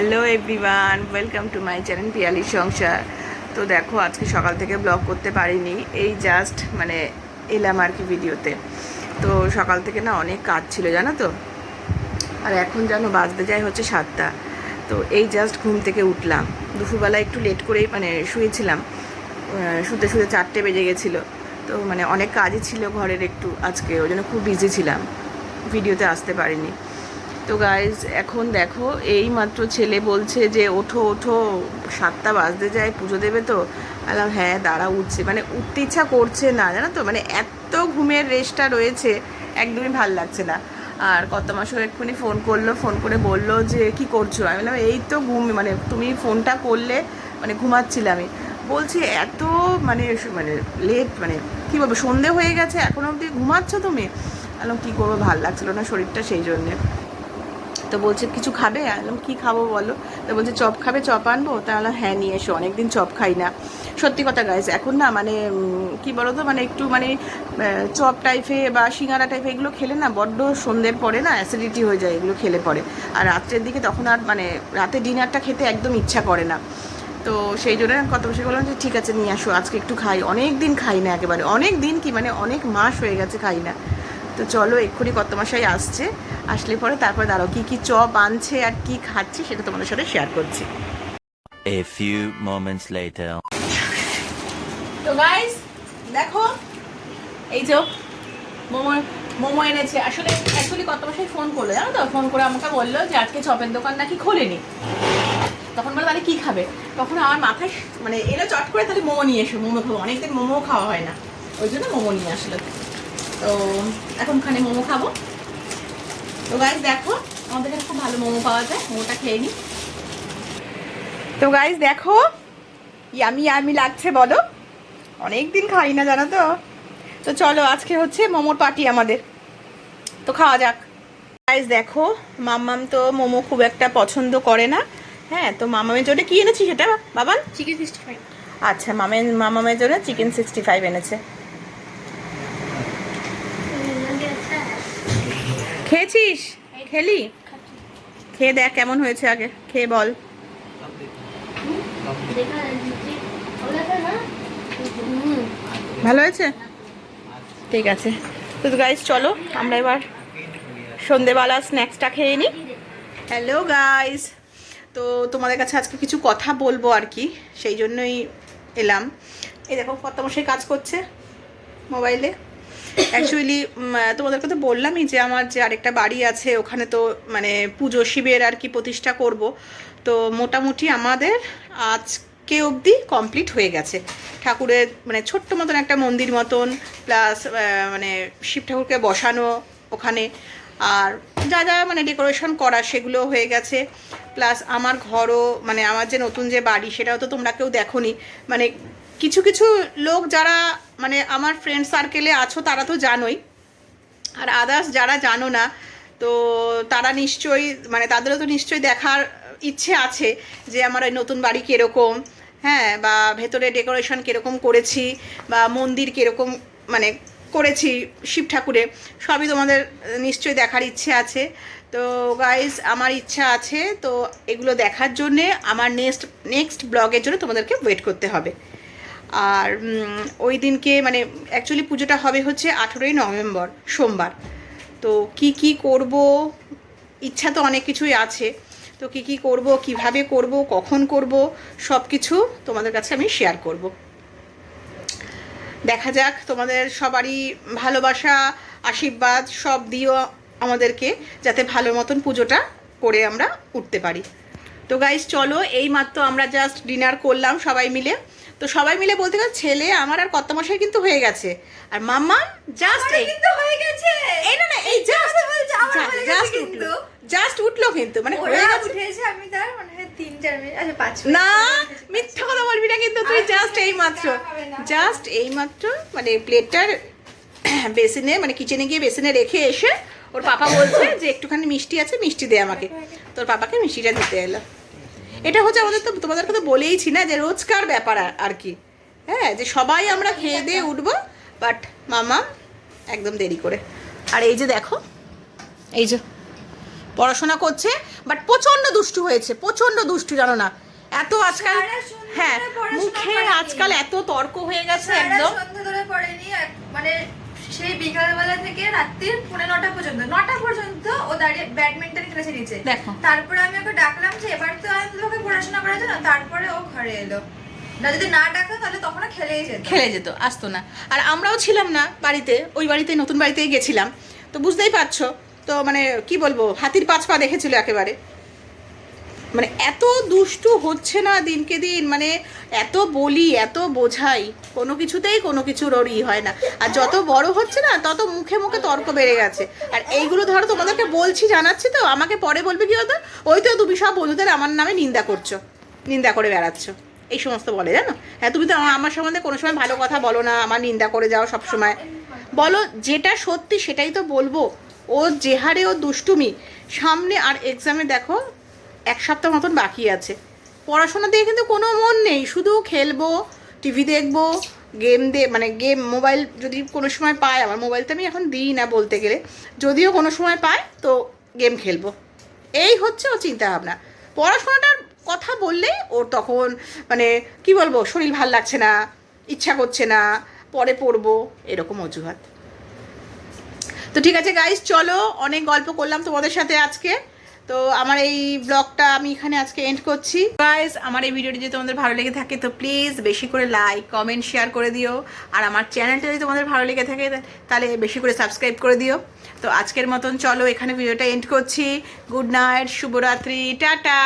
Hello everyone, welcome to my channel পিয়ালির সংসার। তো দেখো, আজকে সকাল থেকে ব্লগ করতে পারিনি, এই জাস্ট এলাম আর কি ভিডিওতে। তো সকাল থেকে না অনেক কাজ ছিল জানো তো। আর এখন জানো বাজতে যায় হচ্ছে 7টা। তো এই জাস্ট ঘুম থেকে উঠলাম। দুপুরবেলা একটু লেট করেই শুয়েছিলাম, শুতে শুতে 4টে বেজে গেছিলো। তো অনেক কাজই ছিল ঘরের একটু আজকে, ওই জন্য খুব বিজি ছিলাম, ভিডিওতে আসতে পারিনি। তো গাইজ এখন দেখো, এই মাত্র ছেলে বলছে যে ওঠো ওঠো, 7টা বাজতে যায়, পুজো দেবে তো। বললাম হ্যাঁ দাঁড়া, উঠছে। উঠতে ইচ্ছা করছে না জানো তো, এত ঘুমের রেস্টটা রয়েছে, একদমই ভাল লাগছে না। আর কত মাসও এক্ষুনি ফোন করলো, ফোন করে বললো যে কি করছো। আমি বললাম এই তো ঘুম, তুমি ফোনটা করলে ঘুমাচ্ছিলাম। আমি বলছি এত লেট, কী বলবো, সন্ধে হয়ে গেছে এখনো অবধি ঘুমাচ্ছ তুমি। বললাম কী করবো, ভাল লাগছিলো না শরীরটা, সেই জন্যে। তো বলছে কিছু খাবে? বললাম কী খাবো বলো। তো বলছে চপ খাবে, চপ আনবো? তাহলে হ্যাঁ নিয়ে এসো, অনেকদিন চপ খাই না। সত্যি কথা গাইজ, এখন না কী বলো তো, একটু চপ টাইপে বা সিঙ্গারা টাইপে এগুলো খেলে না বড্ড সন্ধ্যের পরে না অ্যাসিডিটি হয়ে যায় এগুলো খেলে পরে। আর রাত্রের দিকে তখন আর রাতে ডিনারটা খেতে একদম ইচ্ছা করে না। তো সেই জন্য কত বসে বললাম যে ঠিক আছে নিয়ে আসো, আজকে একটু খাই। অনেক দিন খাই না, একেবারে অনেক দিন কি অনেক মাস হয়ে গেছে খাই না। তো চলো এক্ষুনি কত মশাই আসছে, আসলে পরে তারপরে দাঁড়াও কী কী চপ আনছে আর কি খাচ্ছি সেটা তোমাদের সাথে শেয়ার করছি। A few moments later. তো গাইস দেখো, এই যে মোমো মোমো এনেছে। অ্যাকচুয়ালি কত মশাই ফোন করলো জানো তো, ফোন করে আমাকে বললো যে আজকে চপের দোকান নাকি খোলেনি। তখন বলে তাহলে কী খাবে, তখন আমার মাথায় এলো চট করে তাহলে মোমো নিয়ে এসো, মোমো খাবো, অনেকদিন মোমো খাওয়া হয় না, ওই জন্য মোমো নিয়ে আসলো। তো এখন খানে মোমো খাবো। তো গাইস দেখো, আমাদের এখানে খুব ভালো মোমো পাওয়া যায়, মোমোটা খেয়ে নিই। তো গাইস দেখো, ইয়ামি ইয়ামি লাগছে বলো, অনেকদিন খাই না জানো তো। তো চলো আজকে হচ্ছে মোমোর পার্টি আমাদের, তো খাওয়া যাক। গাইস দেখো, মাম্মাম তো মোমো খুব একটা পছন্দ করে না। হ্যাঁ, তো মামামের জন্য কি এনেছি সেটা বাবান? চিকেন 65। আচ্ছা, মামামের জন্য চিকেন 65 এনেছে। খেয়েছিস? খেলি? খেয়ে দেখ কেমন হয়েছে, আগে খেয়ে বল। ভালো হয়েছে? ঠিক আছে। তো গাইস চলো আমরা এবার সন্ধেবেলা স্ন্যাক্সটা খেয়ে নিই। হ্যালো গাইস, তো তোমাদের কাছে আজকে কিছু কথা বলবো আর কি, সেই জন্যই এলাম। এই দেখো কত মশাই কাজ করছে মোবাইলে। অ্যাকচুয়ালি তোমাদেরকে তো বললামই যে আমার যে আরেকটা বাড়ি আছে ওখানে তো পুজো শিবের আর কি প্রতিষ্ঠা করব। তো মোটামুটি আমাদের আজকে অবধি কমপ্লিট হয়ে গেছে। ঠাকুরের ছোট্ট মতন একটা মন্দির মতন, প্লাস শিব ঠাকুরকে বসানো ওখানে, আর যা যা ডেকোরেশন করা সেগুলো হয়ে গেছে। প্লাস আমার ঘরও আমার যে নতুন যে বাড়ি সেটাও তো তোমরা কেউ দেখোনি। কিছু কিছু লোক যারা আমার ফ্রেন্ড সার্কেলে আছো তারা তো জানোই, আর আদার্স যারা জানো না তো তারা নিশ্চয়ই তাদেরও তো নিশ্চয়ই দেখার ইচ্ছে আছে যে আমার ওই নতুন বাড়ি কীরকম, হ্যাঁ, বা ভেতরে ডেকোরেশন কীরকম করেছি, বা মন্দির কীরকম করেছি শিব ঠাকুরে, সবই তোমাদের নিশ্চয়ই দেখার ইচ্ছে আছে। তো গাইজ আমার ইচ্ছা আছে, তো এগুলো দেখার জন্যে আমার নেক্সট ব্লগের জন্য তোমাদেরকে ওয়েট করতে হবে। আর ওই দিনকে অ্যাকচুয়ালি পুজোটা হবে হচ্ছে 18ই নভেম্বর সোমবার। তো কি করব, ইচ্ছা তো অনেক কিছুই আছে। তো কি করব, কিভাবে করব, কখন করব, সব কিছু তোমাদের কাছে আমি শেয়ার করব। দেখা যাক, তোমাদের সবারই ভালোবাসা আশীর্বাদ সব দিও আমাদেরকে, যাতে ভালো মতন পুজোটা করে আমরা উঠতে পারি। তো গাইস চলো, এই মাত্র আমরা জাস্ট ডিনার করলাম সবাই মিলে। তো সবাই মিলে বলতে গেলে ছেলে আমার আর কর্তামশাই কিন্তু হয়ে গেছে, আর মাম্মা জাস্ট এই কিন্তু হয়ে গেছে। এই না এই জাস্ট কিন্তু জাস্ট উঠলো কিন্তু হয়ে গেছে। উঠেছে, আমি তার 3-4 মিনিট, আচ্ছা 5 মিনিট না মিথ্যা কথা বলবি না কিন্তু তুই, জাস্ট এই মাত্র প্লেটটার বেসিনে কিচেনে গিয়ে বেসিনে রেখে এসে ওর পাপা বলছে যে একটুখানি মিষ্টি আছে, মিষ্টি দে আমাকে। তোর পাপাকে মিষ্টিটা দিতে এলো। এটা হচ্ছে আমাদের, তো তোমাদেরকে তো বলেইছি না যে রোজকার ব্যাপার আর কি, হ্যাঁ, যে সবাই আমরা খেয়ে দিয়ে উঠবো, বাট মামা একদম দেরি করে। আর এই যে দেখো, এই যে পড়াশোনা করছে, বাট প্রচণ্ড দুষ্টু হয়েছে, প্রচণ্ড দুষ্টু, জানো না? এত আজকাল, সারা সন্ধ্যে হ্যাঁ, ধরে পড়াশোনা মুখে করেনি। আজকাল এত তর্ক হয়ে গেছে সারা একদম। সন্ধ্যে ধরে পড়েনি, মানে সেই বিকালবেলা থেকে রাত্রির 9:30 পর্যন্ত, 9টা পর্যন্ত ও দাঁড়িয়ে ব্যাডমিন্টন খেলেছে নিচে। দেখো। তারপরে আমি ওকে ডাকলাম যে এবার তো আমি তোকে পড়াশোনা করার জন্য, তারপরে ও ঘরে এলো। না যদি না ডাকতাম তাহলে তখন খেলেই যেত। খেলে যেত, আসতো না। আর আমরাও ছিলাম না বাড়িতে, ওই বাড়িতে, নতুন বাড়িতেই গেছিলাম, তো বুঝতেই পারছো। তো মানে কি বলবো, হাতির 5 পা দেখেছিল একেবারে। মানে এত দুষ্টু হচ্ছে না দিনকে দিন, মানে এত বলি, এত বোঝাই, কোনো কিছুতেই কোনো কিছুর ওর হয় না। আর যত বড় হচ্ছে না তত মুখে মুখে তর্ক বেড়ে গেছে। আর এইগুলো ধরো তোমাদেরকে বলছি, জানাচ্ছি, তো আমাকে পরে বলবে কি হতো, ওই তো তুমি সব বন্ধুদের আমার নামে নিন্দা করছো, নিন্দা করে বেড়াচ্ছ, এই সমস্ত বলে, জানো? হ্যাঁ, তুমি তো আমার সম্বন্ধে কোনো সময় ভালো কথা বলো না, আমার নিন্দা করে যাও সব সময়। বলো যেটা সত্যি সেটাই তো বলবো। ও যে হারে ও দুষ্টুমি, সামনে আর এক্সামে দেখো 1 সপ্তাহ মতন বাকি আছে, পড়াশোনা দিয়ে কিন্তু কোনো মন নেই, শুধু খেলবো, টিভি দেখবো, গেম মানে গেম, মোবাইল যদি কোনো সময় পায়, আমার মোবাইলটা আমি এখন দিই না বলতে গেলে, যদিও কোনো সময় পায় তো গেম খেলবো, এই হচ্ছে ও চিন্তাভাবনা। পড়াশোনাটার কথা বললে ওর তখন মানে কি বলবো, শরীর ভাল লাগছে না, ইচ্ছা করছে না, পরে পড়বো, এরকম অজুহাত। তো ঠিক আছে গাইস, চলো, অনেক গল্প করলাম তোমাদের সাথে আজকে। তো আমার এই ব্লগটা আমি এখানে আজকে এন্ড করছি। গাইস, আমার এই ভিডিওটি যদি তোমাদের ভালো লেগে থাকে তো প্লিজ বেশি করে লাইক, কমেন্ট, শেয়ার করে দিও। আর আমার চ্যানেলটা যদি তোমাদের ভালো লেগে থাকে তাহলে বেশি করে সাবস্ক্রাইব করে দিও। তো আজকের মতন চলো, এখানে ভিডিওটা এন্ড করছি। গুড নাইট, শুভরাত্রি, টাটা।